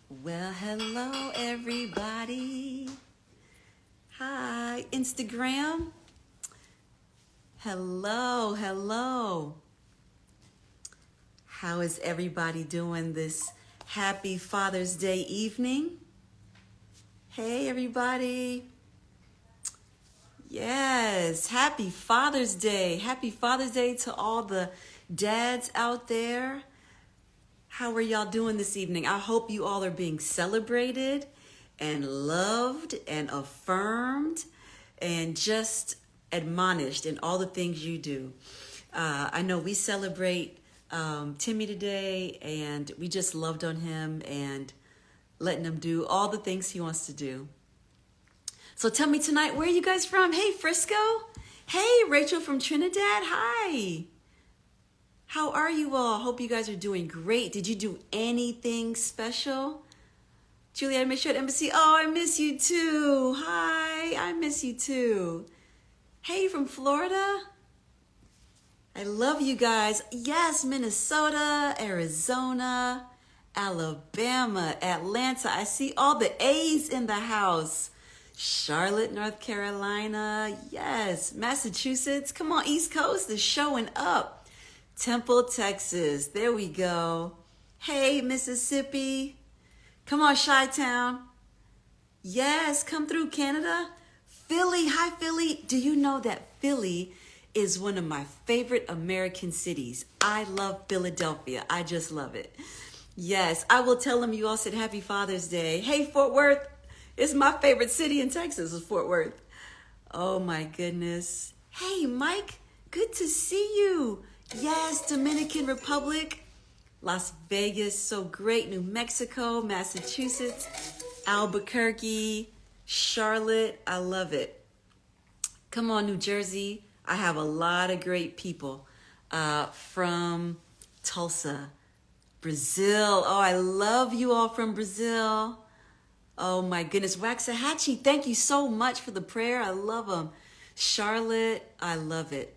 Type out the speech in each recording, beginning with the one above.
Well, hello, everybody. Hi, Instagram. Hello, hello. How is everybody doing this happy Father's Day evening? Hey, everybody. Yes, happy Father's Day. Happy Father's Day to all the dads out there. How are y'all doing this evening? I hope you all are being celebrated and loved and affirmed and just admonished in all the things you do. I know we celebrate Timmy today, and we just loved on him and letting him do all the things he wants to do. So tell me tonight, where are you guys from? Hey, Frisco. Hey, Rachel from Trinidad. Hi. How are you all? Hope you guys are doing great. Did you do anything special? Juliet, make sure at Embassy. Oh, I miss you too. Hi, I miss you too. Hey, from Florida. I love you guys. Yes, Minnesota, Arizona, Alabama, Atlanta. I see all the A's in the house. Charlotte, North Carolina. Yes, Massachusetts. Come on, East Coast is showing up. Temple, Texas. There we go. Hey, Mississippi. Come on, Chi-Town. Yes, come through Canada. Philly. Hi, Philly. Do you know that Philly is one of my favorite American cities? I love Philadelphia. I just love it. Yes, I will tell them you all said Happy Father's Day. Hey, Fort Worth. It's my favorite city in Texas is Fort Worth. Oh, my goodness. Hey, Mike. Good to see you. Yes, Dominican Republic, Las Vegas, so great. New Mexico, Massachusetts, Albuquerque, Charlotte, I love it. Come on, New Jersey. I have a lot of great people from Tulsa, Brazil. Oh, I love you all from Brazil. Oh my goodness, Waxahachie, thank you so much for the prayer. I love them. Charlotte, I love it.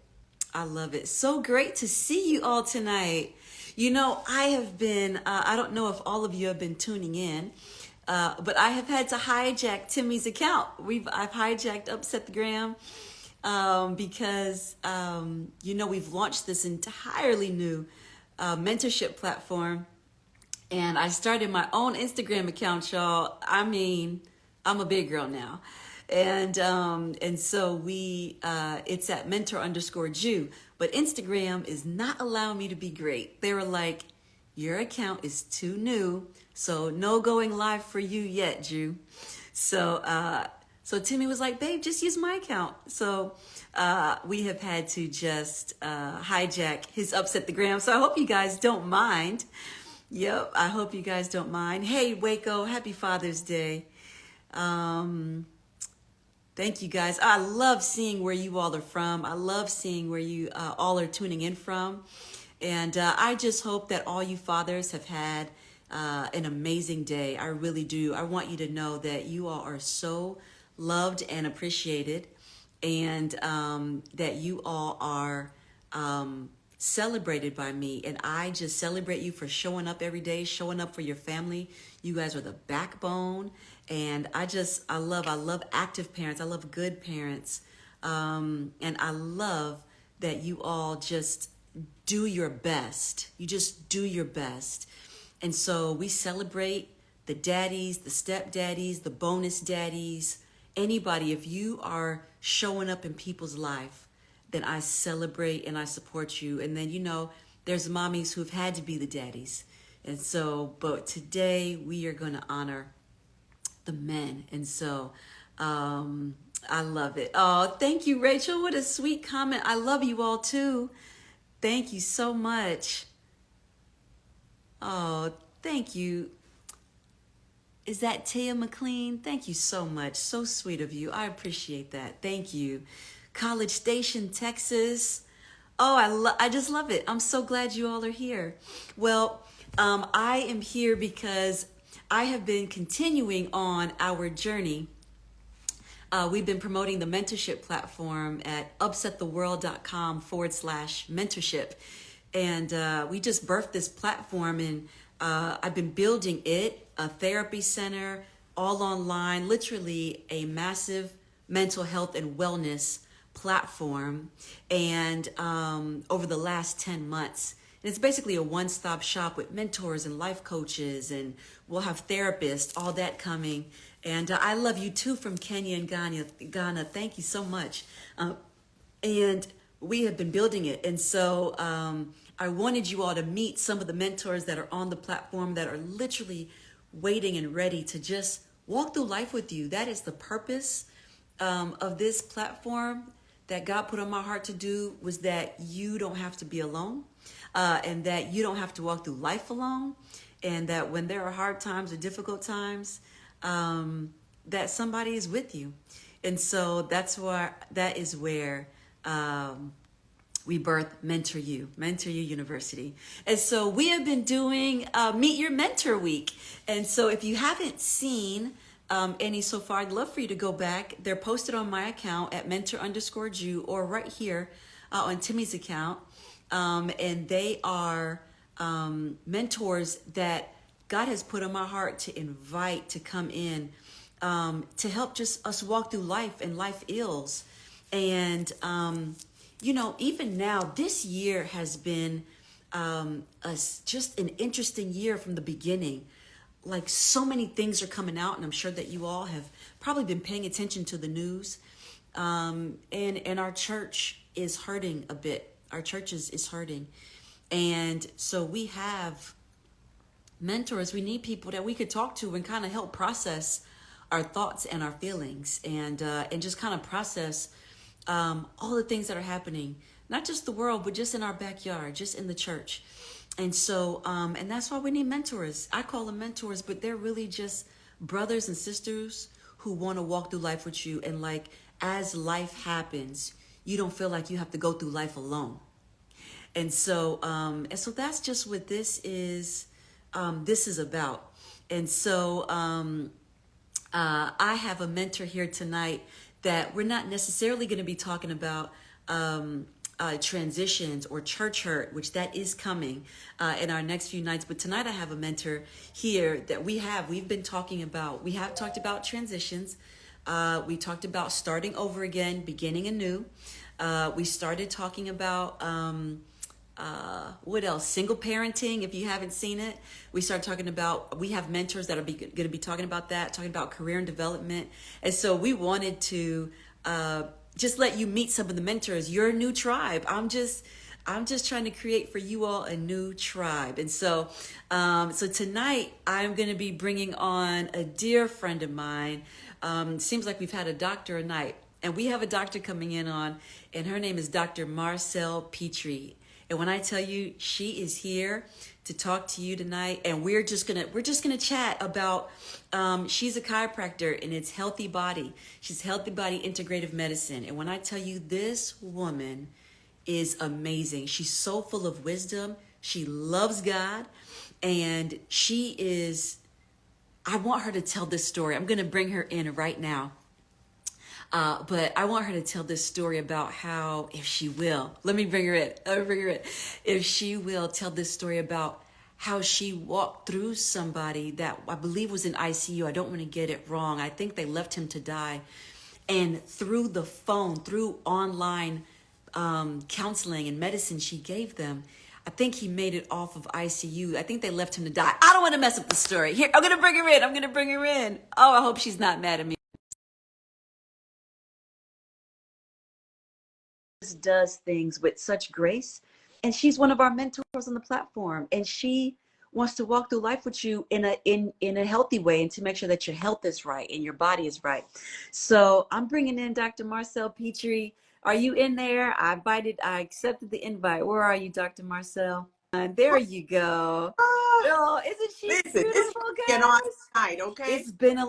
I love it. So great to see you all tonight. You know, I have been, I don't know if all of you have been tuning in, but I have had to hijack Timmy's account. I've hijacked Upset the Gram because, you know, we've launched this entirely new mentorship platform. And I started my own Instagram account, y'all. I mean, I'm a big girl now. And so it's at mentor_Jew, but Instagram is not allowing me to be great. They were like, your account is too new, so no going live for you yet, Jew. So Timmy was like, babe, just use my account. So we have had to just hijack his Upset the Gram. So I hope you guys don't mind. Yep, I hope you guys don't mind. Hey, Waco, happy Father's Day. Thank you guys. I love seeing where you all are from. I love seeing where you all are tuning in from. And I just hope that all you fathers have had an amazing day. I really do. I want you to know that you all are so loved and appreciated, and that you all are celebrated by me. And I just celebrate you for showing up every day, showing up for your family. You guys are the backbone. And I love active parents. I love good parents. And I love that you all just do your best. You just do your best. And so we celebrate the daddies, the stepdaddies, the bonus daddies, anybody. If you are showing up in people's life, then I celebrate and I support you. And then, you know, there's mommies who've had to be the daddies. And so, but today we are going to honor the men. And so I love it. Oh, thank you, Rachel. What a sweet comment. I love you all too. Thank you so much. Oh, thank you. Is that Taya McLean? Thank you so much. So sweet of you. I appreciate that. Thank you. College Station, Texas. Oh, I just love it. I'm so glad you all are here. Well, I am here because I have been continuing on our journey. We've been promoting the mentorship platform at upsettheworld.com/mentorship. And we just birthed this platform, and I've been building it a therapy center, all online, literally a massive mental health and wellness platform. And over the last 10 months, and it's basically a one-stop shop with mentors and life coaches, and we'll have therapists, all that coming. And I love you too from Kenya and Ghana. Thank you so much. And we have been building it. And so I wanted you all to meet some of the mentors that are on the platform that are literally waiting and ready to just walk through life with you. That is the purpose of this platform that God put on my heart to do, was that you don't have to be alone, and that you don't have to walk through life alone, and that when there are hard times or difficult times, that somebody is with you. And so that is where we birth Mentor You University. And so we have been doing Meet Your Mentor Week. And so if you haven't seen any so far, I'd love for you to go back. They're posted on my account at mentor_Jew, or right here on Timmy's account. And they are mentors that God has put on my heart to invite to come in to help just us walk through life and life ills. And, even now, this year has been just an interesting year from the beginning. Like, so many things are coming out, and I'm sure that you all have probably been paying attention to the news. And our church is hurting a bit. Our church is hurting. And so we have mentors. We need people that we could talk to and kind of help process our thoughts and our feelings, and just kind of process all the things that are happening, not just the world, but just in our backyard, just in the church. And so, and that's why we need mentors. I call them mentors, but they're really just brothers and sisters who want to walk through life with you. And like, as life happens, you don't feel like you have to go through life alone. And so that's just what this is about. And so, I have a mentor here tonight that we're not necessarily going to be talking about transitions or church hurt, which that is coming in our next few nights. But tonight I have a mentor here that we have talked about transitions. We talked about starting over again, beginning anew. We started talking about what else? Single parenting, if you haven't seen it. We started talking about, we have mentors that are going to be talking about that, talking about career and development. And so we wanted to just let you meet some of the mentors. You're a new tribe. I'm just trying to create for you all a new tribe. And so tonight I'm going to be bringing on a dear friend of mine. Seems like we've had a doctor a night, and we have a doctor coming in on, and her name is Dr. Marcelle Petry. And when I tell you, she is here to talk to you tonight, and we're just gonna chat about. She's a chiropractor, and it's Healthy Body. She's Healthy Body Integrative Medicine. And when I tell you, this woman is amazing. She's so full of wisdom. She loves God, and she is. I want her to tell this story. I'm gonna bring her in right now. But I want her to tell this story about how, if she will, let me bring her in. If she will tell this story about how she walked through somebody that I believe was in ICU. I don't want to get it wrong. I think they left him to die. And through the phone, through online counseling and medicine she gave them, I think he made it off of ICU. I think they left him to die. I don't want to mess up the story. Here, I'm going to bring her in. Oh, I hope she's not mad at me. Does things with such grace, and she's one of our mentors on the platform, and she wants to walk through life with you in a healthy way, and to make sure that your health is right and your body is right. So I'm bringing in Dr. Marcelle Petry. Are you in there? I accepted the invite. Where are you, Dr. Marcelle? There you go. Oh, isn't she beautiful, guys? On tonight, okay? It's been a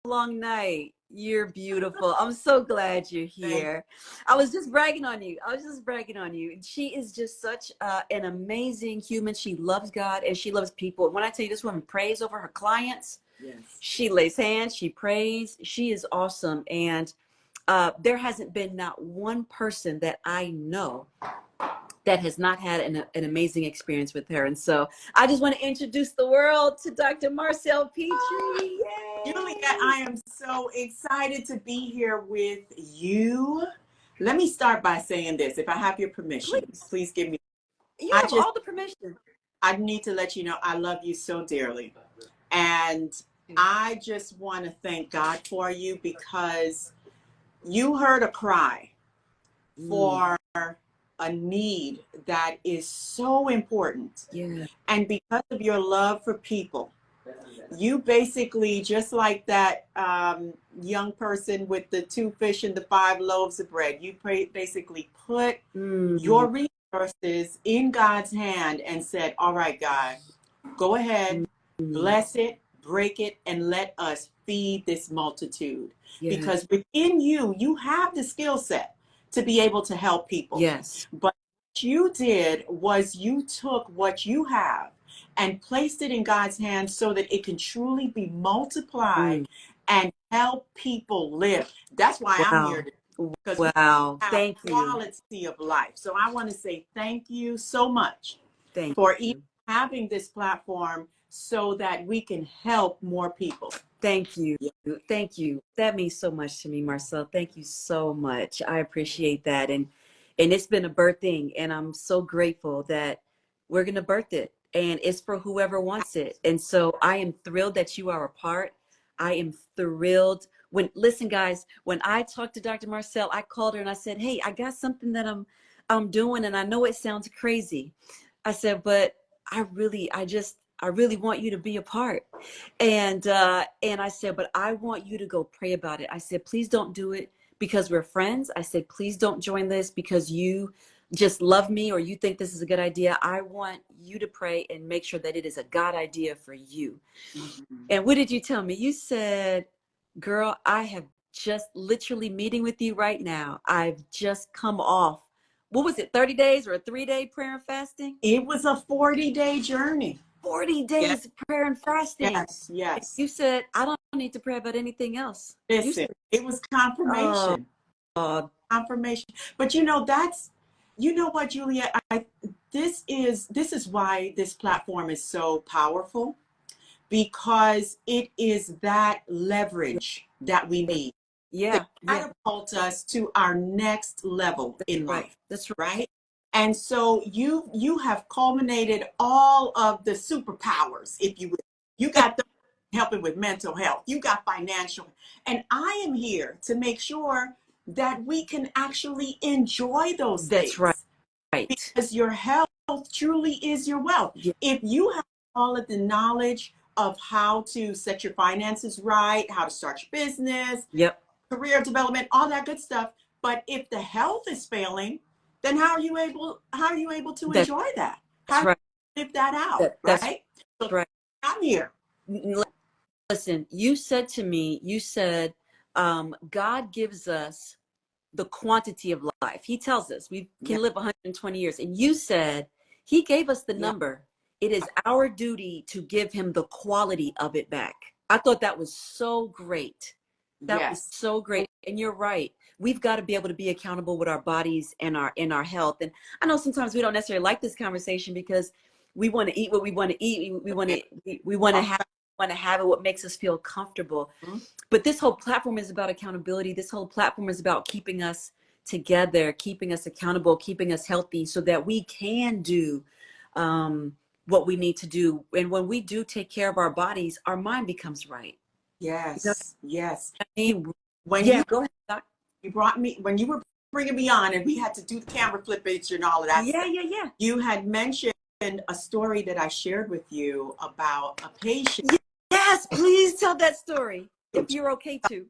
long night. You're beautiful. I'm so glad you're here. I was just bragging on you. She is just such an amazing human. She loves God and she loves people. When I tell you, this woman prays over her clients. Yes. She lays hands, she prays. She is awesome. And there hasn't been not one person that I know that has not had an amazing experience with her. And so I just want to introduce the world to Dr. Marcelle Petry. Juliet, Yay! I am so excited to be here with you. Let me start by saying this. If I have your permission, Please, please give me. you I have just, all the permission. I need to let you know I love you so dearly. And I just want to thank God for you because you heard a cry Mm, for a need that is so important. yeah. And because of your love for people, you basically, just like that young person with the 2 fish and the 5 loaves of bread, you basically put Mm, your resources in God's hand and said, all right, God, go ahead, mm, bless it, break it, and let us feed this multitude. yes. Because within you, you have the skill set to be able to help people. Yes. But what you did was you took what you have and placed it in God's hands so that it can truly be multiplied Mm, and help people live. That's why I'm here wow. today, because we Wow. have Thank you. quality of life. So I want to say thank you so much Thank for even you. having this platform so that we can help more people. Thank you. Yeah. Thank you. That means so much to me, Marcel. Thank you so much. I appreciate that. And it's been a birthing, and I'm so grateful that we're gonna birth it. And it's for whoever wants it. And so I am thrilled that you are a part. I am thrilled. Listen, guys, when I talked to Dr. Marcel, I called her and I said, hey, I got something that I'm doing, and I know it sounds crazy. I said, but I really want you to be a part. And I said, but I want you to go pray about it. I said, please don't do it because we're friends. I said, please don't join this because you just love me or you think this is a good idea. I want you to pray and make sure that it is a God idea for you. Mhm. And what did you tell me? You said, girl, I have just literally meeting with you right now. I've just come off, what was it, 30 days or a 3-day prayer and fasting? It was a 40-day journey. 40 Yes, days of prayer and fasting. yes, And yes. you said, I don't need to pray about anything else. You Listen, said, it was oh, confirmation. Confirmation. But you know what, Julia, this is why this platform is so powerful, because it is that yeah, leverage that we need to yeah, yeah, catapult us to our next level that's in right. life, That's right. right? And so you have culminated all of the superpowers, if you will. You got the helping with mental health, you got financial, and I am here to make sure that we can actually enjoy those That's right. things, because your health truly is your wealth. Yeah, If you have all of the knowledge of how to set your finances right, how to start your business, yep. career development, all that good stuff. But if the health is failing, then how are you able to That's enjoy that? How do right. you live that out, That's right? So right. I'm here. Listen, you said to me, you said, God gives us the quantity of life. He tells us we Yeah, can live 120 years. And you said he gave us the yeah, number. It is our duty to give him the quality of it back. I thought that was so great. That was yes, so great. And you're right. We've got to be able to be accountable with our bodies and our health. And I know sometimes we don't necessarily like this conversation because we want to eat what we want to eat. We want to we want to have it what makes us feel comfortable. Mhm. But this whole platform is about accountability. This whole platform is about keeping us together, keeping us accountable, keeping us healthy so that we can do what we need to do. And when we do take care of our bodies, our mind becomes right. You know Yes, yes. what I mean? When Yeah, you go ahead, Doc. you brought me when you were bringing me on, and we had to do the camera flippage and all of that Yeah, stuff, yeah, yeah. you had mentioned a story that I shared with you about a patient. Yes, please tell that story if you're okay to.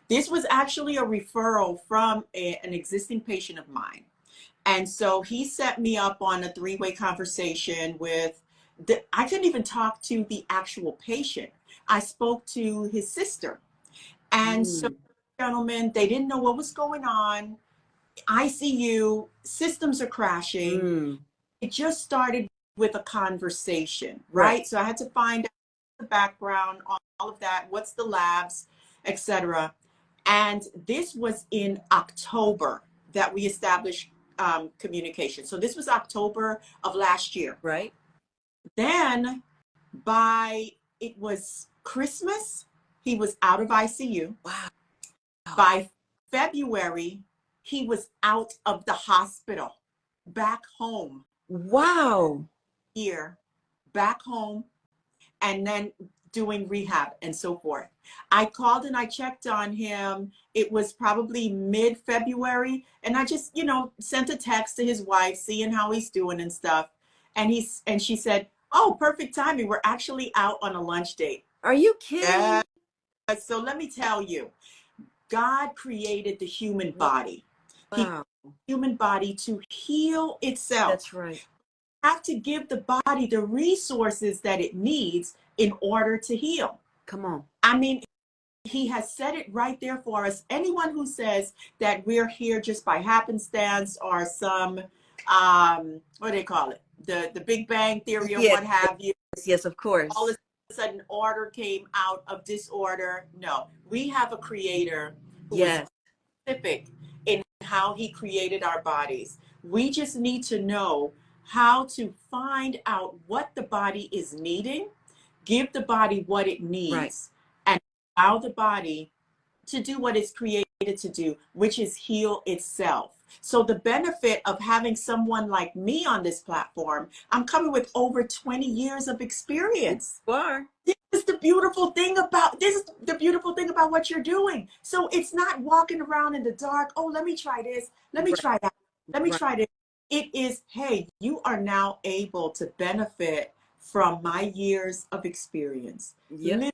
This was actually a referral from an existing patient of mine. And so he set me up on a three-way conversation with I couldn't even talk to the actual patient. I spoke to his sister. And so, Mm, gentlemen, they didn't know what was going on. ICU, systems are crashing. mm, It just started with a conversation, right. right? So I had to find out the background, all of that, what's the labs, etc. And this was in October that we established communication. So this was October of last year. Right. Then by it was Christmas, he was out of ICU. Wow. By February, he was out of the hospital, back home. Wow. Here, back home, and then doing rehab and so forth. I called and I checked on him. It was probably mid-February, and I just, sent a text to his wife, seeing how he's doing and stuff. And she said, "Oh, perfect timing. We're actually out on a lunch date." Are you kidding? Yeah. So let me tell you, God created the human body. He Wow. created the human body to heal itself. That's right. Have to give the body the resources that it needs in order to heal. Come on. I mean, he has said it right there for us. Anyone who says that we're here just by happenstance or some, what do they call it? The Big Bang Theory or what have you. Yes, of course. All of a sudden order came out of disorder. No, we have a creator who is specific in how he created our bodies. We just need to know how to find out what the body is needing, give the body what it needs, and allow the body to do what it's created to do, which is heal itself. So the benefit of having someone like me on this platform, I'm coming with over 20 years of experience. You are. This is the beautiful thing about what you're doing. So it's not walking around in the dark. Oh, let me try this. Let me try that. Let me try this. It is, hey, you are now able to benefit from my years of experience. Literally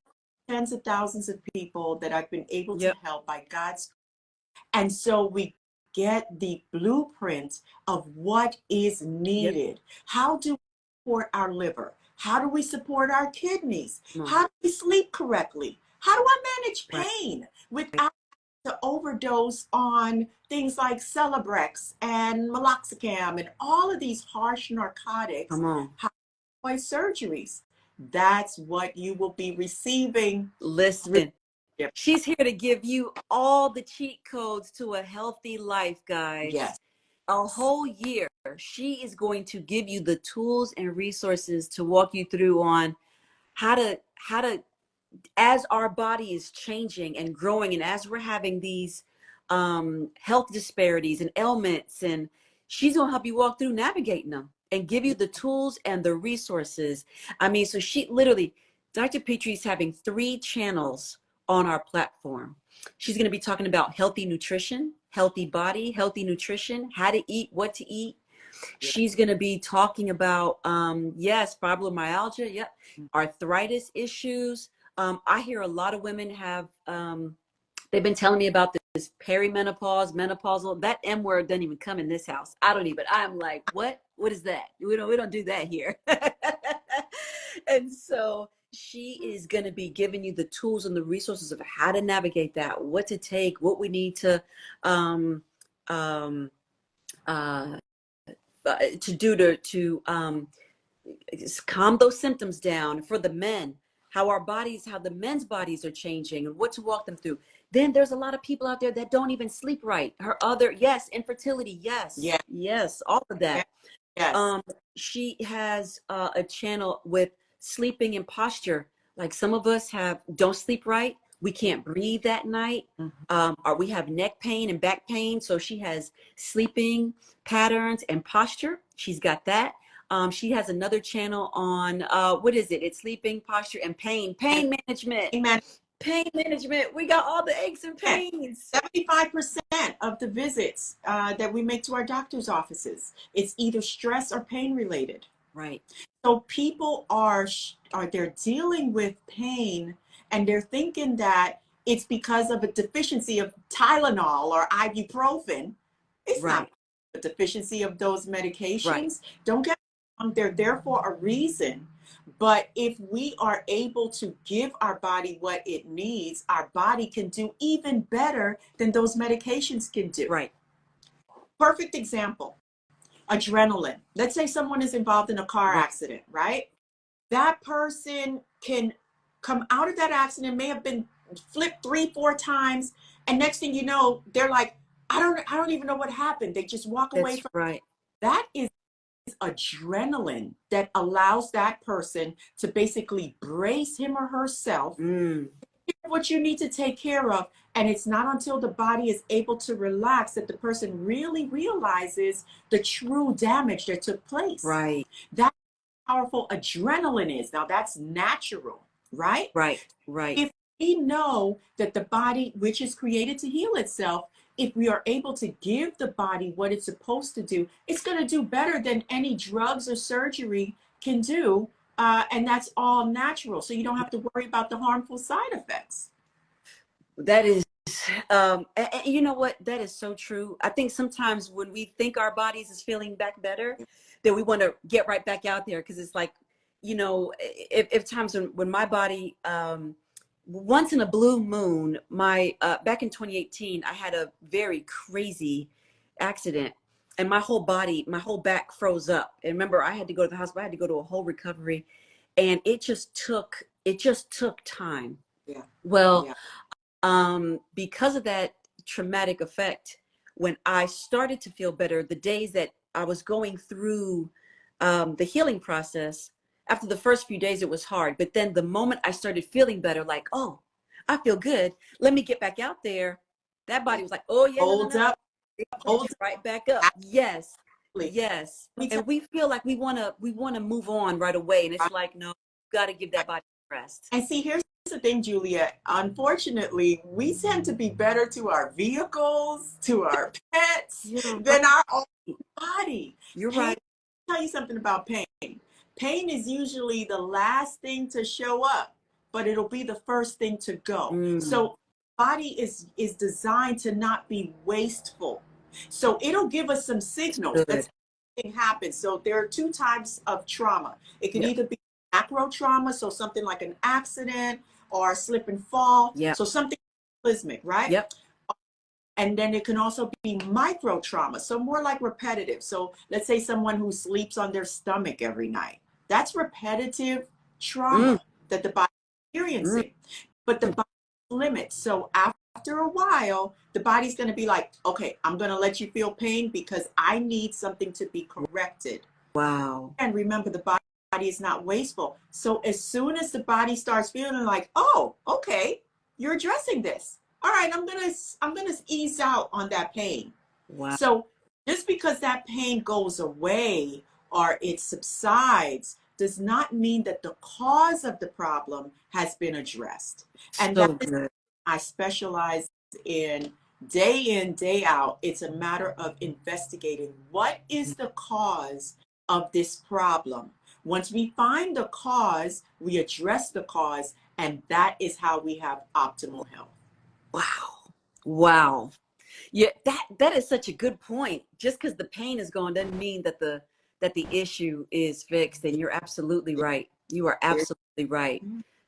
tens of thousands of people that I've been able to help by God's. And so we get the blueprint of what is needed. How do we support our liver? How do we support our kidneys? How do we sleep correctly? How do I manage pain without to overdose on things like Celebrex and meloxicam and all of these harsh narcotics? Come on. How to avoid surgeries? That's what you will be receiving. Listen, she's here to give you all the cheat codes to a healthy life, guys. Yes. A whole year, she is going to give you the tools and resources to walk you through on how to, as our body is changing and growing, and as we're having these health disparities and ailments, and she's going to help you walk through navigating them and give you the tools and the resources. I mean, so she literally, Dr. Petry is having 3 channels on our platform. She's going to be talking about healthy nutrition, healthy body, healthy nutrition, how to eat, what to eat. She's going to be talking about, fibromyalgia, arthritis issues. I hear a lot of women have, they've been telling me about this perimenopause, menopausal. That M word doesn't even come in this house. I'm like, what? What is that? We don't do that here. And so she is going to be giving you the tools and the resources of how to navigate that, what to take, what we need to do to calm those symptoms down. For the men, how the men's bodies are changing and what to walk them through. Then there's a lot of people out there that don't even sleep right. Infertility. Yes, all of that. Yes. She has a channel with sleeping and posture. Like some of us don't sleep right. We can't breathe at night. Or we have neck pain and back pain. So she has sleeping patterns and posture. She's got that. She has another channel on, what is it? It's sleeping, posture, and pain management. Pain management. We got all the aches and pains. 75% of the visits that we make to our doctor's offices, it's either stress or pain related. Right. So people they're dealing with pain and they're thinking that it's because of a deficiency of Tylenol or ibuprofen. It's not a deficiency of those medications. Don't get me wrong, they're there for a reason. But if we are able to give our body what it needs, our body can do even better than those medications can do. Right. Perfect example, adrenaline. Let's say someone is involved in a car accident, right? That person can come out of that accident, may have been flip 3, 4 times, and next thing you know, they're like, I don't even know what happened. They just walk away That's from right. that. Is adrenaline that allows that person to basically brace him or herself Mm, what you need to take care of. And it's not until the body is able to relax that the person really realizes the true damage that took place. right, That's how powerful adrenaline is. Now, that's natural, right? right, right. If we know that the body, which is created to heal itself, if we are able to give the body what it's supposed to do, it's going to do better than any drugs or surgery can do. And that's all natural. So you don't have to worry about the harmful side effects. That is, you know what? That is so true. I think sometimes when we think our bodies is feeling back better, that we want to get right back out there because it's like, if times when my body, once in a blue moon, my back in 2018, I had a very crazy accident, and my whole body, my whole back froze up. And remember, I had to go to the hospital. I had to go to a whole recovery, and it just took time. Yeah. Well, Yeah. because of that traumatic effect, when I started to feel better, the days that I was going through the healing process, after the first few days, it was hard. But then the moment I started feeling better, like, oh, I feel good. Let me get back out there. That body was like, oh, yeah, no, no, Hold no. up. It pushed Hold you up. right back up. Yes, Absolutely. yes. Let me tell And we feel like we wanna move on right away. And you. it's like, no, you got to give that body rest. And see, here's the thing, Julia. Unfortunately, we tend to be better to our vehicles, to our pets, You're than our own right. body. You're Pain, right. I'll tell you something about pain. Pain is usually the last thing to show up, but it'll be the first thing to go. Mm, So body is designed to not be wasteful. So it'll give us some signals. Let's good. say something happens. So there are two types of trauma. It could Yep. either be macro trauma, so something like an accident or a slip and fall. Yep. So something cataclysmic, right? Yep. And then it can also be micro trauma, so more like repetitive. So let's say someone who sleeps on their stomach every night. That's repetitive Mm, trauma that the body is mm. experiencing. But the body limits. So after a while, the body's going to be like, okay, I'm going to let you feel pain because I need something to be corrected. Wow. And remember, the body is not wasteful. So as soon as the body starts feeling like, oh, okay, you're addressing this. All right, I'm gonna ease out on that pain. Wow. So just because that pain goes away or it subsides does not mean that the cause of the problem has been addressed. And that So is good. I specialize in, day out. It's a matter of investigating what is the cause of this problem. Once we find the cause, we address the cause, and that is how we have optimal health. Wow. Wow. Yeah, that is such a good point. Just because the pain is gone doesn't mean that the issue is fixed. And you're absolutely right. You are absolutely right.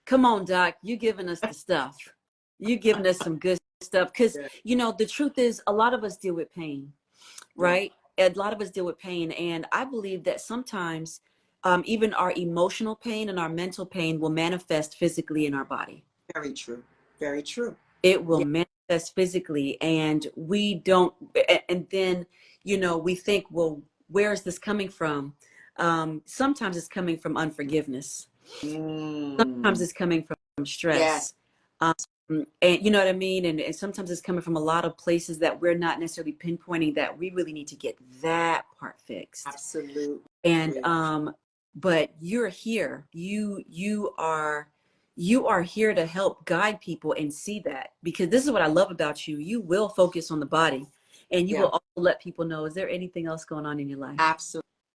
Come on, Doc. You giving us the stuff. You giving us some good stuff. Because Yeah, the truth is, a lot of us deal with pain, yeah, right? A lot of us deal with pain, and I believe that sometimes even our emotional pain and our mental pain will manifest physically in our body. very true. Very true. It will Yeah, manifest physically, and we don't, and then we think, well, where is this coming from? Sometimes it's coming from unforgiveness. Sometimes mm, it's coming from yes, stress. um, and you know what I mean, and sometimes it's coming from a lot of places that we're not necessarily pinpointing that we really need to get that part fixed. And absolutely. but you're here, you are here to help guide people and see that, because this is what I love about you. You will focus on the body, and you will Yeah, also let people know, is there anything else going on in your life?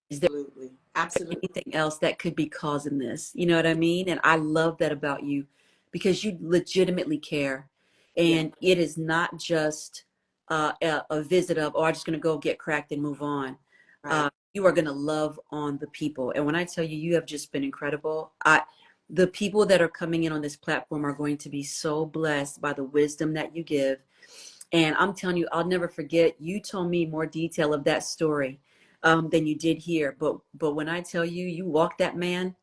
Is there absolutely. Absolutely. anything else that could be causing this? You know what I mean? And I love that about you, because you legitimately care. Yeah, And it is not just a visit of, oh, I'm just going to go get cracked and move on. right. You are going to love on the people. And when I tell you, you have just been incredible. The people that are coming in on this platform are going to be so blessed by the wisdom that you give. And I'm telling you, I'll never forget, you told me more detail of that story than you did here. But when I tell you, you Yeah, walked that man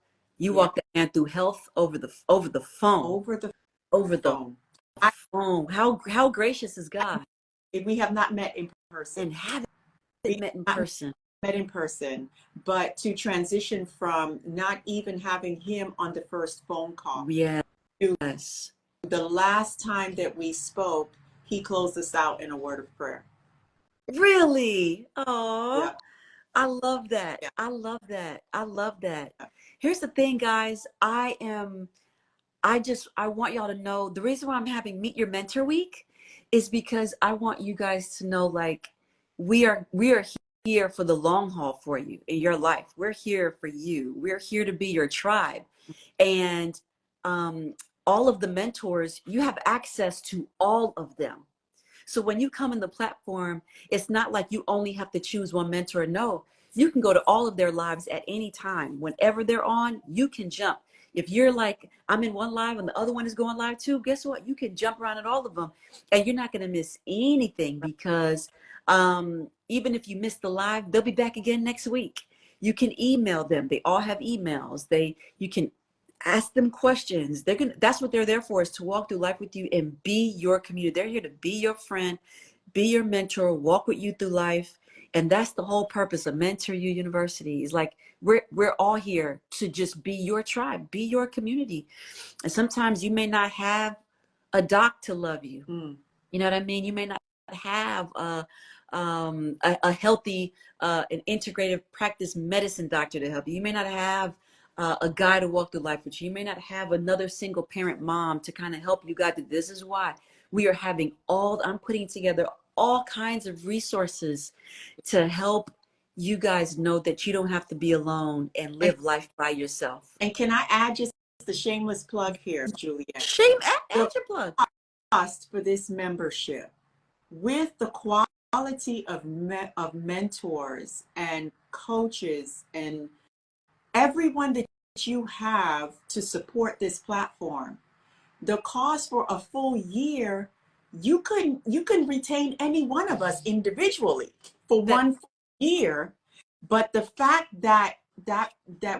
through health over the phone, over the over the phone. I, phone. How gracious is God? we have not met in person. And haven't We met in have not person. met in person, but to transition from not even having him on the first phone call to Yes. the last time that we spoke, he closed us out in a word of prayer. Really? Oh, Yeah, I love that. yeah, I love that. I love that. yeah. Here's the thing, guys. I want y'all to know the reason why I'm having Meet Your Mentor Week is because I want you guys to know, like, we are here for the long haul for you in your life. We're here for you. We're here to be your tribe. And um all of the mentors, you have access to all of them. So when you come in the platform, it's not like you only have to choose one mentor. No, you can go to all of their lives at any time. Whenever they're on, you can jump. If you're like, I'm in one live and the other one is going live too, guess what? You can jump around at all of them and you're not going to miss anything because even if you miss the live, they'll be back again next week. You can email them. They all have emails. You can ask them questions. That's what they're there for, is to walk through life with you and be your community. They're here to be your friend, be your mentor, walk with you through life. And that's the whole purpose of Mentor You University. Is like we're all here to just be your tribe, be your community. And sometimes you may not have a doc to love you. Mm. You know what I mean? You may not have a healthy, an integrative practice medicine doctor to help you. You may not have a guy to walk through life with you. You may not have another single parent mom to kind of help you guide through. This is why we are having I'm putting together all kinds of resources to help you guys know that you don't have to be alone and And, live life by yourself. and can I add just the shameless plug here, Juliet? Shame, The add your plug. cost for this membership with the quality of mentors and coaches and everyone that you have to support this platform, the cost for a full year, you can retain any one of us individually for That, one full year, but the fact that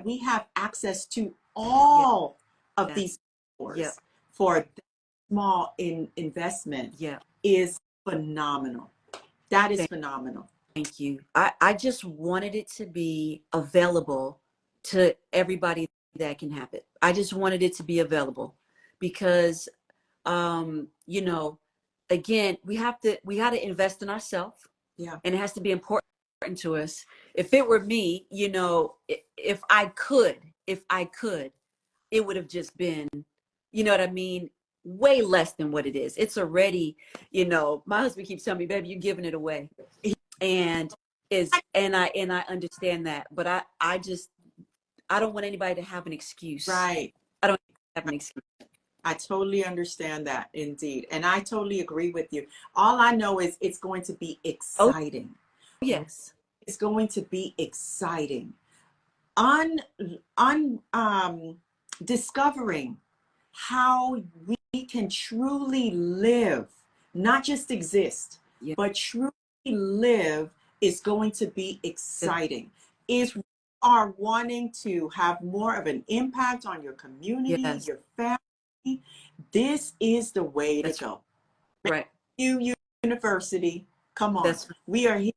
we have access to yeah, all of yeah, these yeah, stores for small investment yeah. is phenomenal. That is phenomenal. Thank you. I just wanted it to be available to everybody that can have it. I just wanted it to be available because, you know, again, we got to invest in ourselves, Yeah. and it has to be important to us. If it were me, if I could, it would have just been, you know what I mean? Way less than what it is. It's already, my husband keeps telling me, baby, you're giving it away. And I understand that, but I don't want anybody to have an excuse. Right. I don't have an excuse. I totally understand that, indeed. And I totally agree with you. All I know is it's going to be Oh, exciting. yes. It's going to be exciting. Un discovering how we can truly live, not just exist, Yeah. but truly live is going to be exciting. If you are wanting to have more of an impact on your community, Yes. your family, this is the way to That's go. right. You University, come on. That's We are here.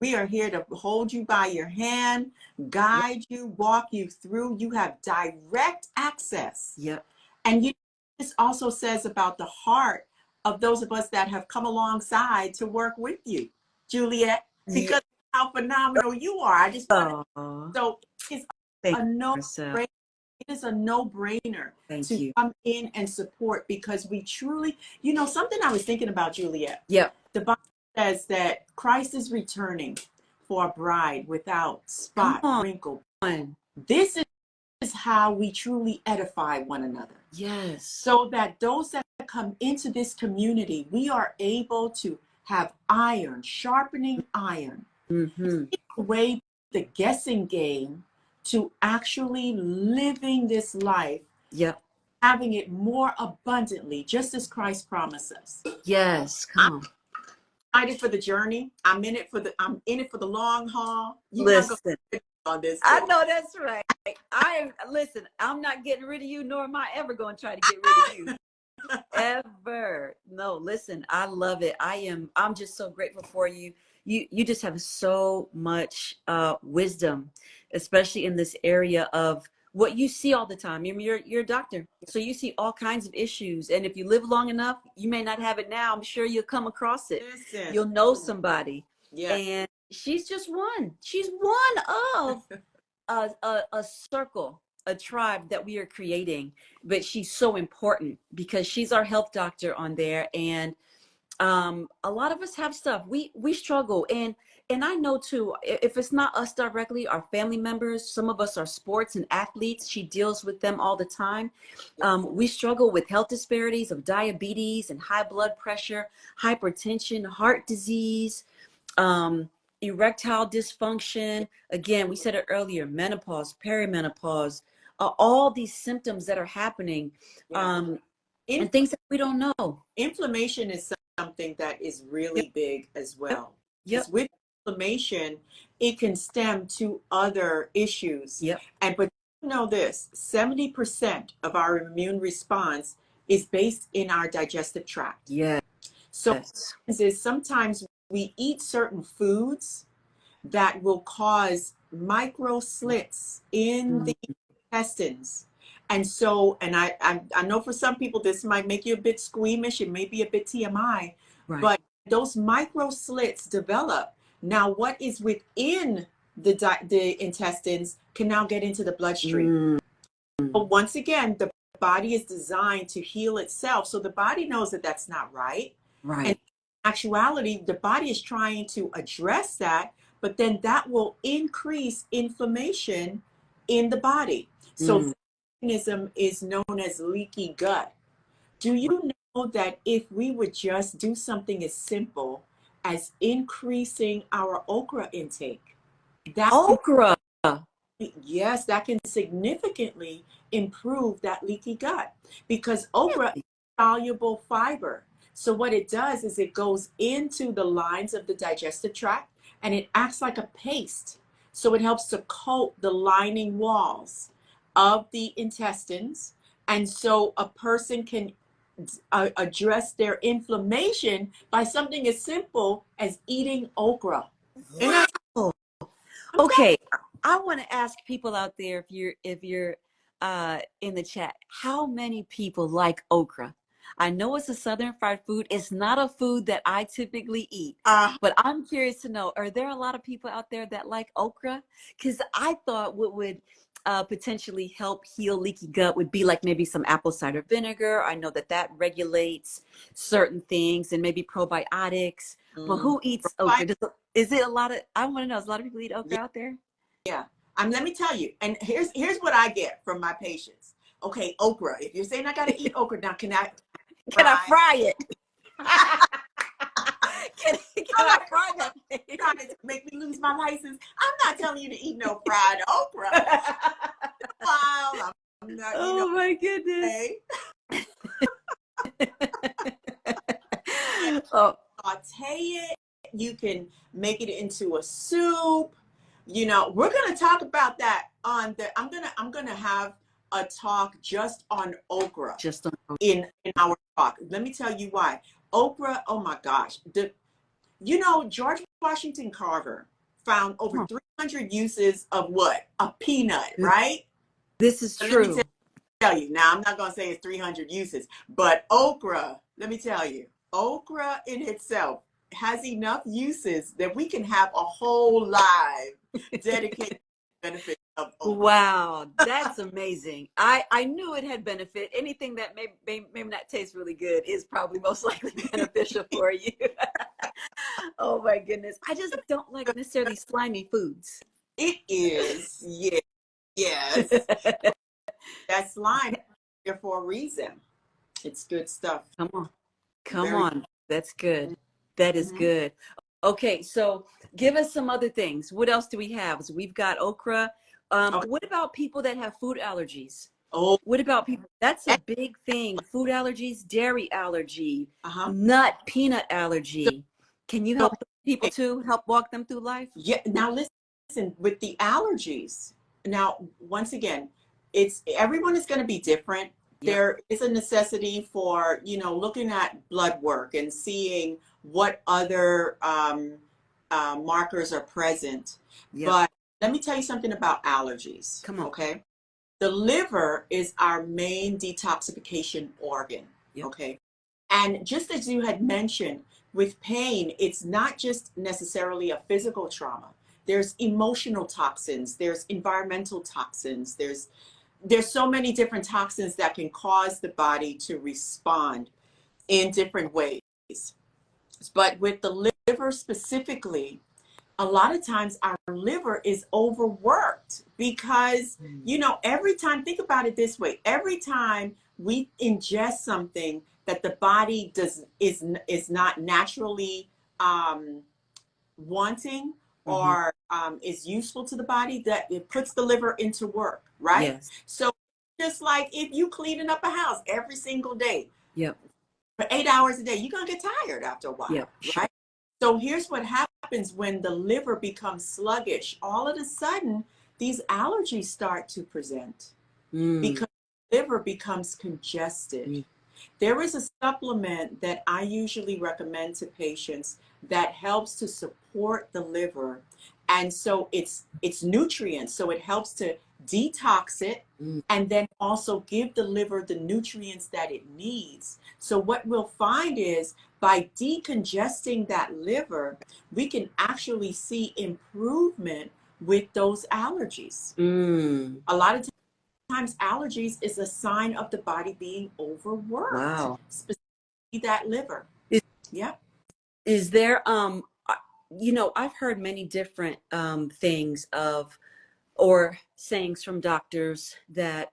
We are here to hold you by your hand, yep. guide you, walk you through. You have direct access. Yep. And this also says about the heart of those of us that have come alongside to work with you, Juliet, Yeah. because of how phenomenal you are. I just want to, Oh, so it's thank a you, Marcelle. no-brainer. It is a no-brainer Thank to you. come in and support because we truly, something I was thinking about, Juliet. Yep. The Bible says that Christ is returning for a bride without Come spot, on. wrinkle. This is how we truly edify one another. Yes. So that those that come into this community, we are able to have iron, sharpening iron, Mm-hmm. take away the guessing game to actually living this life, Yep. having it more abundantly, just as Christ promised us. Yes. Come I'm on. excited for the journey. I'm in it for the long haul. You're not gonna Listen. get on this. I know that's right. Listen, I'm not getting rid of you, nor am I ever going to try to get rid of you. ever. No, listen, I love it. I'm just so grateful for you. You just have so much wisdom, especially in this area of what you see all the time. I mean, you're a doctor, so you see all kinds of issues. And if you live long enough, you may not have it now. I'm sure you'll come across it. Listen. You'll know somebody. Yeah. And she's just one. She's one of a circle, a tribe that we are creating. But she's so important because she's our health doctor on there. And a lot of us have stuff we struggle, and I know too, if it's not us directly, our family members, some of us are sports and athletes, she deals with them all the time. We struggle with health disparities of diabetes and high blood pressure, hypertension, heart disease, um, erectile dysfunction. Again, we said it earlier, menopause, perimenopause, all these symptoms that are happening, Yeah. and things that we don't know. Inflammation is something that is really big as well. Yep. Because with inflammation, it can stem to other issues. Yep. But you know this, 70% of our immune response is based in our digestive tract. Yes. So is sometimes we eat certain foods that will cause micro slits in the intestines. And so, and I know for some people this might make you a bit squeamish, it may be a bit TMI, Right. but those micro slits develop. Now, what is within the intestines can now get into the bloodstream. But once again, the body is designed to heal itself. So the body knows that that's not right. Right. And in actuality, the body is trying to address that, but then that will increase inflammation in the body. So the mechanism is known as leaky gut. Do you know that if we would just do something as simple as increasing our okra intake, that okra? yes, that can significantly improve that leaky gut, because okra is soluble fiber. So what it does is it goes into the lines of the digestive tract and it acts like a paste. So it helps to coat the lining walls of the intestines. And so a person can address their inflammation by something as simple as eating okra. Wow. Okay, I want to ask people out there, if you're in the chat, how many people like okra? I know it's a southern fried food. It's not a food that I typically eat, but I'm curious to know, are there a lot of people out there that like okra? Because I thought what would potentially help heal leaky gut would be like maybe some apple cider vinegar. I know that that regulates certain things, and maybe probiotics. But who eats okra? Is it a lot of, I want to know, is a lot of people eat okra out there? Yeah. Let me tell you, and here's what I get from my patients. Okay, okra. If you're saying I gotta eat okra, now can I fry it? can I fry that thing? Trying to make me lose my license. I'm not telling you to eat no fried okra. While I'm not, oh my goodness. Oh. Saute it. You can make it into a soup. You know, we're gonna talk about that on the. I'm gonna have a talk just on okra. Just on in our talk. Let me tell you why. Okra. Oh my gosh. George Washington Carver found over 300 uses of what? A peanut, right? This is true. Let me tell you. Now, I'm not going to say it's 300 uses, but okra, let me tell you, okra in itself has enough uses that we can have a whole live dedicated to the benefit of okra. Wow, that's amazing. I knew it had benefit. Anything that may not taste really good is probably most likely beneficial for you. Oh my goodness. I just don't like necessarily slimy foods. It is. Yes. That slime here for a reason. It's good stuff. Come on. That's good. That is good. Okay, so give us some other things. What else do we have? So we've got okra. What about people that have food allergies? What about people? That's a big thing. Food allergies, dairy allergy, nut, peanut allergy. Can you help people to help walk them through life? Yeah. Now listen, with the allergies. Now, once again, everyone is going to be different, Yep. there is a necessity for, you know, looking at blood work and seeing what other markers are present. Yep. But let me tell you something about allergies, Come on. okay? The liver is our main detoxification organ, Yep. okay? And just as you had mentioned, with pain, it's not just necessarily a physical trauma. There's emotional toxins, there's environmental toxins, there's so many different toxins that can cause the body to respond in different ways. But with the liver specifically, a lot of times our liver is overworked because, you know, every time, think about it this way, every time we ingest something that the body is not naturally wanting Mm-hmm. or is useful to the body, that it puts the liver into work, right? Yes. So just like if you cleaning up a house every single day Yep. for 8 hours a day, you're gonna get tired after a while, Yep. Sure. right? So here's what happens when the liver becomes sluggish. All of a sudden, these allergies start to present Mm. because the liver becomes congested. Mm. There is a supplement that I usually recommend to patients that helps to support the liver. And so it's nutrients. So it helps to detox it Mm. and then also give the liver the nutrients that it needs. So what we'll find is by decongesting that liver, we can actually see improvement with those allergies. Mm. A lot of times allergies is a sign of the body being overworked, Wow. specifically that liver. Is, Yep. is there you know, I've heard many different things of or sayings from doctors that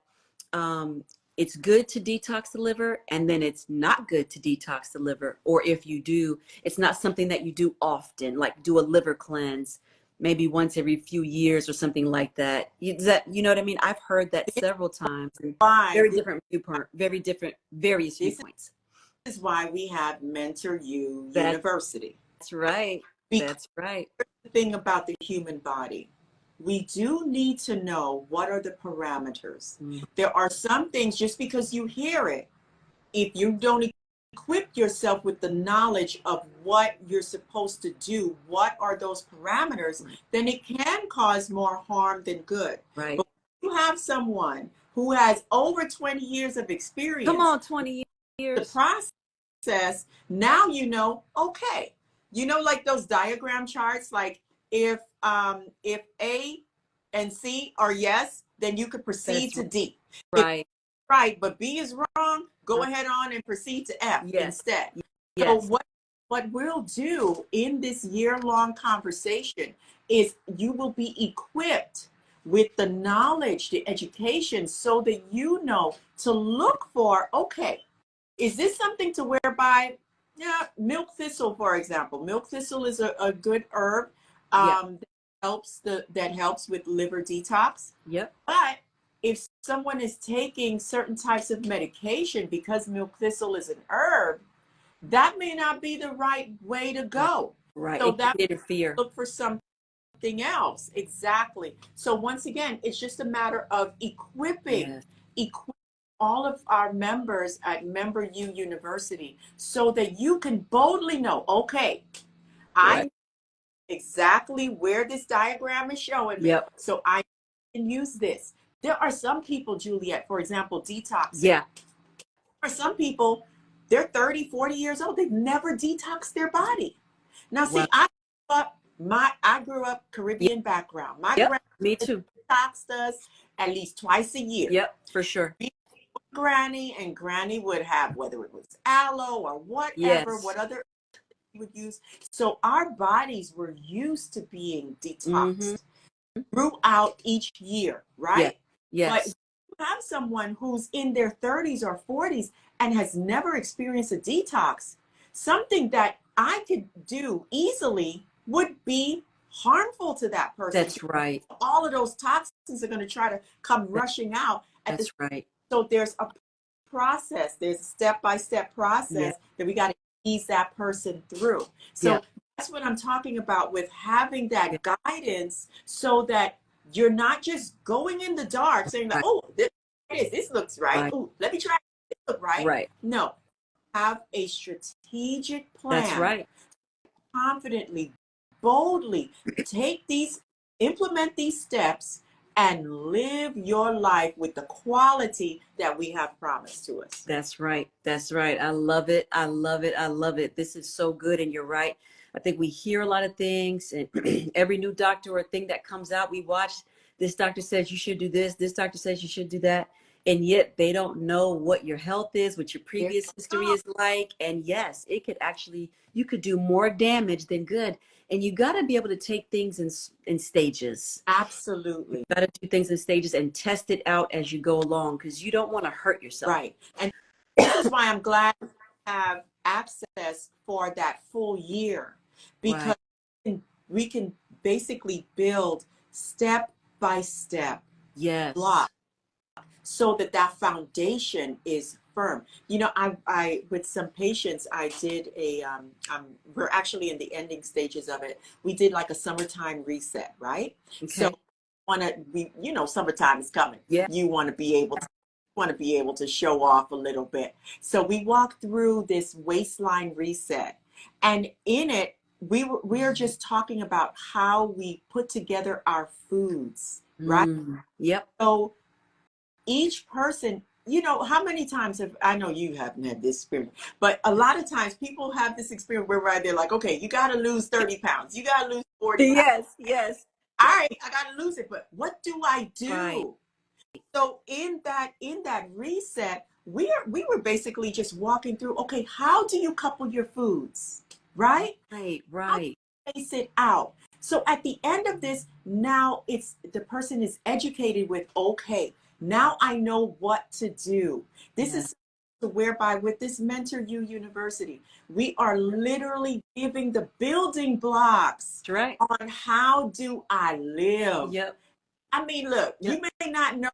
um, it's good to detox the liver and then it's not good to detox the liver. Or if you do, it's not something that you do often, like do a liver cleanse maybe once every few years or something like that. You know what I mean? I've heard that several times and Why very different viewpoint, very different, various this viewpoints. is why we have Mentor You That's University. right. Because That's right. the thing about the human body, we do need to know what are the parameters. Mm. There are some things, just because you hear it, if you don't equip yourself with the knowledge of what you're supposed to do, what are those parameters, Right. then it can cause more harm than good. Right. But when you have someone who has over 20 years of Come experience, on, 20 the years. process, now you know, okay, you know, like those diagram charts, like if A and C are yes, then you could proceed That's to D. If right. right, but B is wrong, go ahead on and proceed to F Yes. instead. So Yes. what we'll do in this year-long conversation is you will be equipped with the knowledge, the education, so that you know to look for, okay, is this something to whereby, yeah, milk thistle, for example. Milk thistle is a good herb Yep. that helps with liver detox. Yep. But if someone is taking certain types of medication because milk thistle is an herb, that may not be the right way to Right. go. Right. So It that could interfere. look for something else. Exactly. So once again, it's just a matter of Yes. equip all of our members at Member U University so that you can boldly know, okay, I Right. know exactly where this diagram is showing me, Yep. so I can use this. There are some people, Juliet, for example, detoxing. Yeah. For some people, they're 30, 40 years old. They've never detoxed their body. Now, Well, see, I grew up yep. Caribbean background. My Yep. grandmother Me too. detoxed us at least twice a year. Yep. For sure. Granny, and Granny would have, whether it was aloe or whatever, Yes. what other would use. So our bodies were used to being Mm-hmm. detoxed throughout each year, Yes. right? But Yes. you have someone who's in their 30s or 40s and has never experienced a detox, something that I could do easily would be harmful to that person. That's right. All of those toxins are going to try to come That, rushing out at the that's right. so there's a process, there's a step-by-step Yeah. process that we got to ease that person through. Yeah. So that's what I'm talking about with having Yeah. that guidance so that you're not just going in the dark saying that, Right. oh, this this. This looks right. Right. Ooh, let me try this. Look right. Right. No, have a strategic That's plan. right. Confidently, boldly take these, implement these steps, and live your life with the quality that we have promised to us. That's right. That's right. I love it. I love it. I love it. This is so good. And you're right. I think we hear a lot of things, and every new doctor or thing that comes out, we watch. This doctor says you should do this. This doctor says you should do that. And yet they don't know what your health is, what your There previous you history go. is like. And yes, it could actually, you could do more damage than good. And you got to be able to take things in stages. Absolutely. Got to do things in stages and test it out as you go along, because you don't want to hurt yourself. Right. And this is why I'm glad we have access for that full year, because Right. we can basically build step by step Yes. block so that that foundation is firm. You know, I with some patients, I did a, we're actually in the ending stages of it. We did like a summertime reset, right? So Okay. you know, summertime is coming. Yeah. You want to be able to show off a little bit. So we walked through this waistline reset, and in it, we are just talking about how we put together our foods, right? Yep. So each person, you know, how many times have, I know you haven't had this experience, but a lot of times people have this experience where right, they're like, okay, you got to lose 30 pounds, you got to lose 40 pounds. Yes. Yes. All right, I got to lose it, but what do I Right. do? So in that reset, we were basically just walking through, okay, how do you couple your foods, right? Right. How do Right. you space it out? So at the end of this, now it's the person is educated with, okay, now I know what to do. This Yeah. is whereby with this Mentor You University, we are literally giving the building blocks That's right. on how do I live. Yep. I mean, look, you Yep. may not know,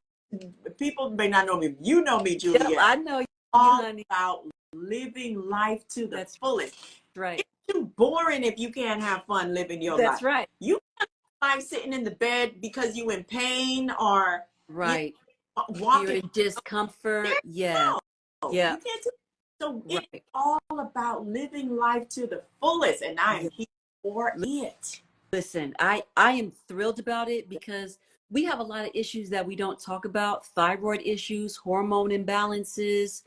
people may not know me. You know me, Yep. Juliet. I know you, All honey. about living life to the That's fullest. right. It's too boring if you can't have fun living your That's life. right. You can't have life sitting in the bed because you in pain or you Right. You're walking. in discomfort. There Yeah. you go. Yeah. You can't do. So it's Right. all about living life to the fullest, and I Yeah. am here for it. Listen, I am thrilled about it, because we have a lot of issues that we don't talk about: thyroid issues, hormone imbalances,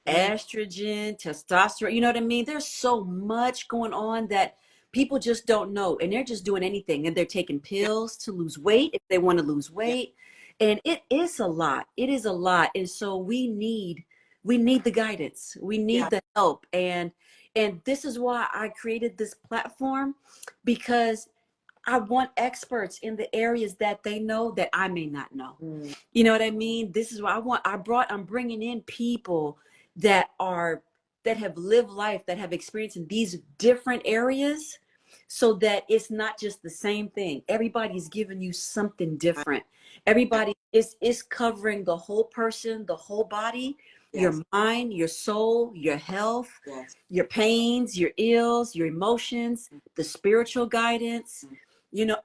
Mm, estrogen, testosterone. You know what I mean? There's so much going on that people just don't know, and they're just doing anything, and they're taking yeah, pills to lose weight if they want to lose yeah, weight. And it is a lot. It is a lot. And so we need the guidance. We yeah. need the help. And this is why I created this platform, because I want experts in the areas that they know that I may not know. Mm, You know what I mean? This is what I'm bringing in people that are, that have lived life, that have experience in these different areas, so that it's not just the same thing. Everybody's giving you something different. yeah, Everybody is covering the whole person, the whole body, your yes, mind, your soul, your health, yes. your pains, your ills, your emotions, the spiritual guidance, Mm, you know,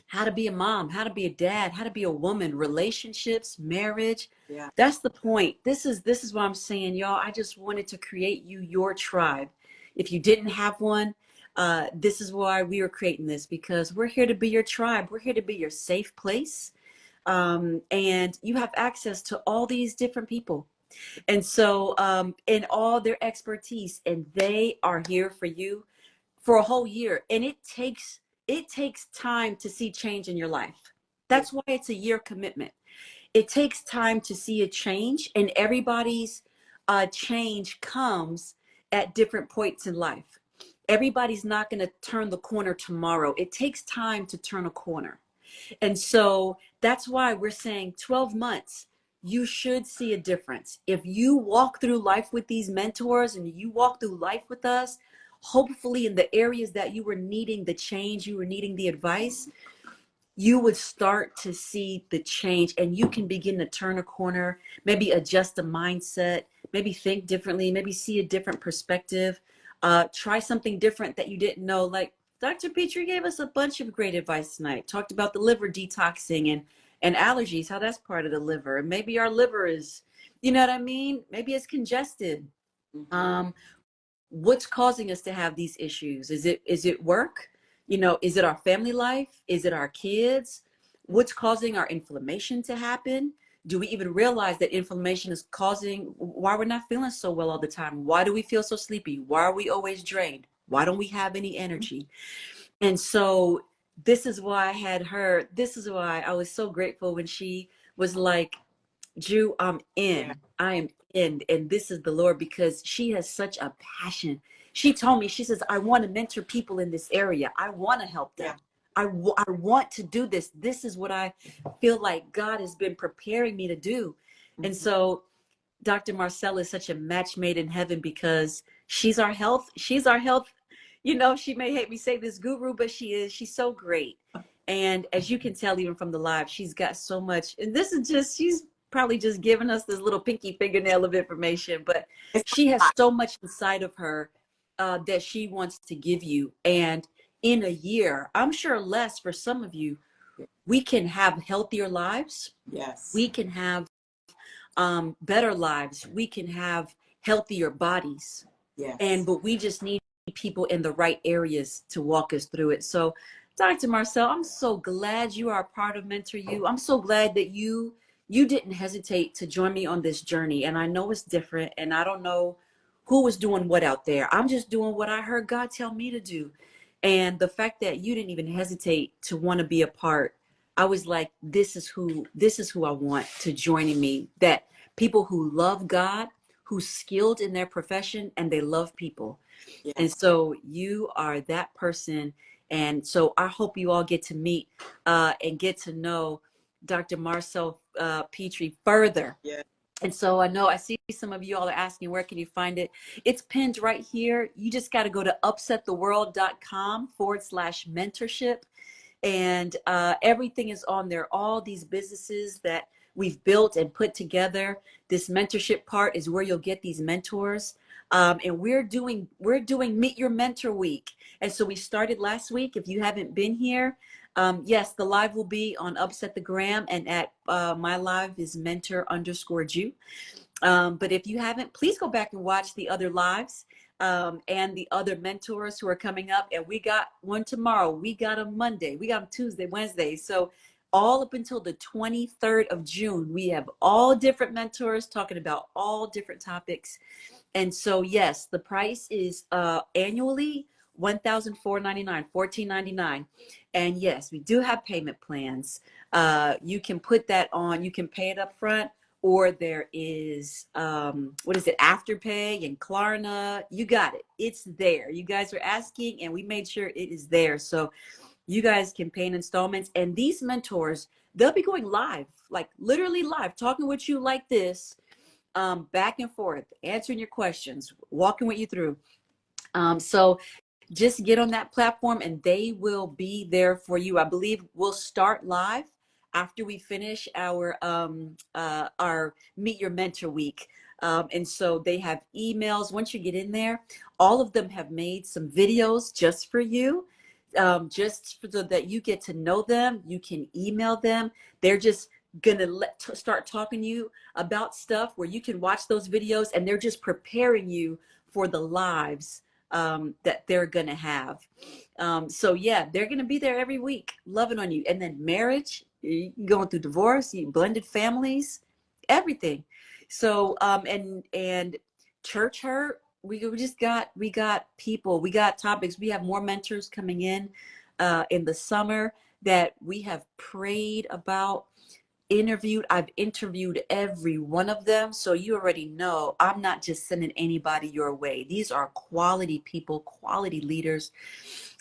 how to be a mom, how to be a dad, how to be a woman, relationships, marriage. yeah. That's the point. This is what I'm saying, y'all. I just wanted to create you your tribe. If you didn't have one, this is why we are creating this, because we're here to be your tribe. We're here to be your safe place. And you have access to all these different people. And so, in all their expertise, and they are here for you for a whole year. And it takes time to see change in your life. Yeah. That's why it's a year commitment. It takes time to see a change, and everybody's change comes at different points in life. Everybody's not going to turn the corner tomorrow. It takes time to turn a corner. And so that's why we're saying 12 months, you should see a difference. If you walk through life with these mentors and you walk through life with us, hopefully in the areas that you were needing the change, you were needing the advice, you would start to see the change, and you can begin to turn a corner, maybe adjust a mindset, maybe think differently, maybe see a different perspective, try something different that you didn't know. Like Dr. Petry gave us a bunch of great advice tonight, talked about the liver detoxing And allergies, how that's part of the liver. And maybe our liver is, you know what I mean? Maybe it's congested. Mhm. Um, what's causing us to have these issues? Is it work? You know, is it our family life? Is it our kids? What's causing our inflammation to happen? Do we even realize that inflammation is causing why we're not feeling so well all the time? Why do we feel so sleepy? Why are we always drained? Why don't we have any energy? And so this is why I had her. This is why I was so grateful when she was like, Drew, I'm Yeah, in. I am in. And this is the Lord because she has such a passion. She told me, she says, I want to mentor people in this area. I want to help yeah. them. I want to do this. This is what I feel like God has been preparing me to do. And Mhm. so Dr. Marcelle is such a match made in heaven because she's our health. You know, she may hate me say this guru, but she is. She's so great. And as you can tell, even from the live, she's got so much. And this is just, she's probably just giving us this little pinky fingernail of information, but It's she a has lot. so much inside of her that she wants to give you. And in a year, I'm sure less for some of you, we can have healthier lives. Yes, We can have better lives. We can have healthier bodies. yes, But we just need people in the right areas to walk us through it. So, Dr. Marcel, I'm so glad you are a part of Mentor You. I'm so glad that you didn't hesitate to join me on this journey. And I know it's different, and I don't know who was doing what out there. I'm just doing what I heard God tell me to do. And the fact that you didn't even hesitate to want to be a part, I was like, this is who I want to joining me. That people who love God, who's skilled in their profession, and they love people. And yes, so you are that person. And so I hope you all get to meet and get to know Dr. Marcel Petry further. yes. And so I know I see some of you all are asking, where can you find it? It's pinned right here. You just got to go to upsettheworld.com/mentorship, and everything is on there. All these businesses that we've built and put together. This mentorship part is where you'll get these mentors. And we're doing Meet Your Mentor Week, and so we started last week. If you haven't been here, yes, the live will be on Upset the Gram, and at my live is mentor_Jew. But if you haven't, please go back and watch the other lives and the other mentors who are coming up. And we got one tomorrow. We got a Monday. We got them Tuesday, Wednesday. So all up until the 23rd of June, we have all different mentors talking about all different topics. And so, yes, the price is annually $1,499, $1,499. And yes, we do have payment plans. You can put that on, you can pay it up front, or there is, what is it, Afterpay and Klarna. You got it. It's there. You guys are asking, and we made sure it is there. So you guys can pay in installments. And these mentors, they'll be going live, like literally live, talking with you like this, back and forth, answering your questions, walking with you through. So just get on that platform and they will be there for you. I believe we'll start live after we finish our Meet Your Mentor week. And so they have emails. Once you get in there, all of them have made some videos just for you, so that you get to know them. You can email them. They're just gonna start talking to you about stuff where you can watch those videos, and they're just preparing you for the lives that they're gonna have. So yeah, they're gonna be there every week, loving on you. And then marriage, you going through divorce, you blended families, everything. So and church hurt. We got people, we got topics. We have more mentors coming in the summer that we have prayed about, I've interviewed every one of them. So you already know I'm not just sending anybody your way. These are quality people, quality leaders.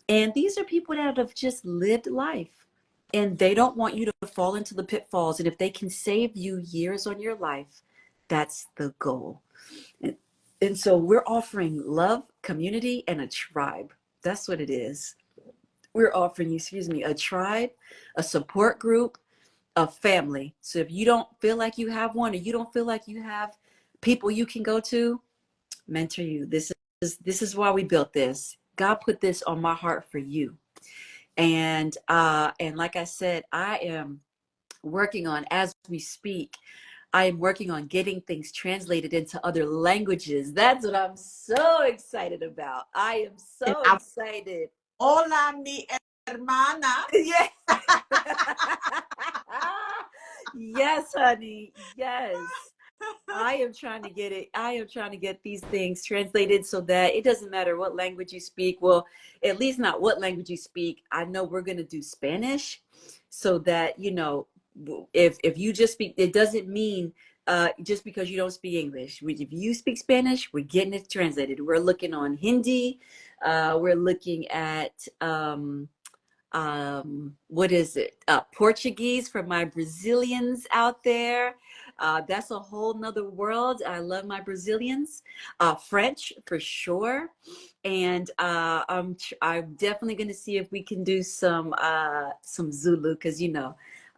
And these are people that have just lived life, and they don't want you to fall into the pitfalls. And if they can save you years on your life, that's the goal. And, and so we're offering love, community, and a tribe. That's what it is. We're offering you, a tribe, a support group, a family. So if you don't feel like you have one, or you don't feel like you have people you can go to, Mentor You. This is why we built this. God put this on my heart for you. And like I said, working on as we speak. I am working on getting things translated into other languages. That's what I'm so excited about. I am And so I'm, excited. hola, mi hermana. Yeah. Yes, honey. Yes. I am trying to get it. I am trying to get these things translated so that it doesn't matter what language you speak. Well, at least not what language you speak. I know we're going to do Spanish so that, if you just speak, it doesn't mean just because you don't speak English. If you speak Spanish, we're getting it translated. We're looking on Hindi. We're looking at what is it, Portuguese for my Brazilians out there. That's a whole nother world. I love my Brazilians. French for sure. And I'm definitely going to see if we can do some Zulu, because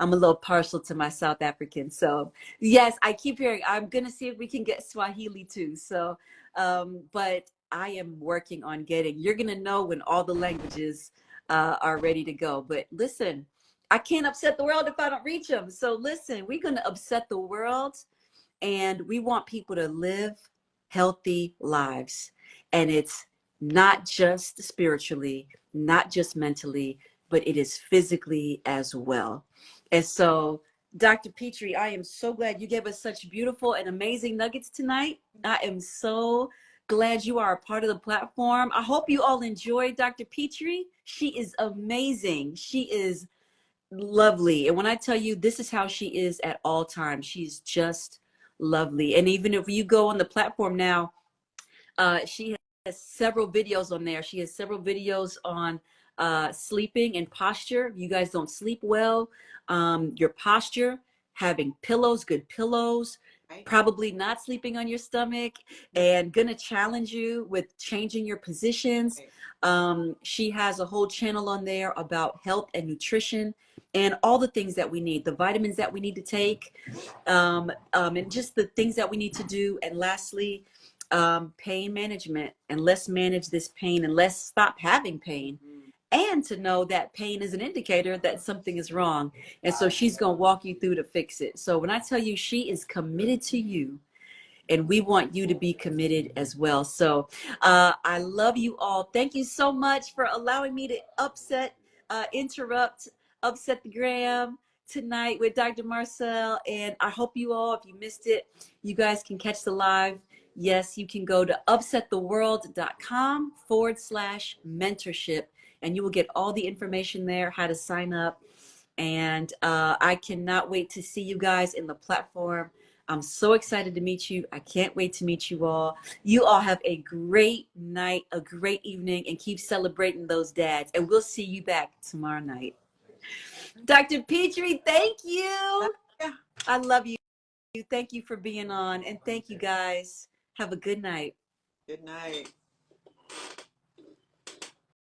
I'm a little partial to my South African. So yes, I keep hearing I'm going to see if we can get Swahili too. So but I am working on getting, you're going to know when all the languages are ready to go. But listen, I can't upset the world if I don't reach them. So listen, we're going to upset the world, and we want people to live healthy lives. And it's not just spiritually, not just mentally, but it is physically as well. And so, Dr. Petry, I am so glad you gave us such beautiful and amazing nuggets tonight. I am so glad you are a part of the platform. I hope you all enjoyed Dr. Petry. She is amazing. She is lovely. And when I tell you, this is how she is at all times. She's just lovely. And even if you go on the platform now, she has several videos on there. She has several videos on sleeping and posture. If you guys don't sleep well, your posture, having pillows, good pillows, Right. probably not sleeping on your stomach, and gonna challenge you with changing your positions. She has a whole channel on there about health and nutrition and all the things that we need, the vitamins that we need to take, and just the things that we need to do. And lastly, pain management, and let's manage this pain, and let's stop having pain, and to know that pain is an indicator that something is wrong. And so she's going to walk you through to fix it. So when I tell you, she is committed to you, and we want you to be committed as well. So I love you all. Thank you so much for allowing me to upset the gram tonight with Dr. Marcelle. And I hope you all, if you missed it, you guys can catch the live. Yes, you can go to upsettheworld.com/mentorship, and you will get all the information there, how to sign up. And I cannot wait to see you guys in the platform. I'm so excited to meet you. I can't wait to meet you all. You all have a great night, a great evening, and keep celebrating those dads. And we'll see you back tomorrow night. Dr. Petry, thank you. Yeah. I love you. Thank you for being on. And thank you guys. Have a good night. Good night.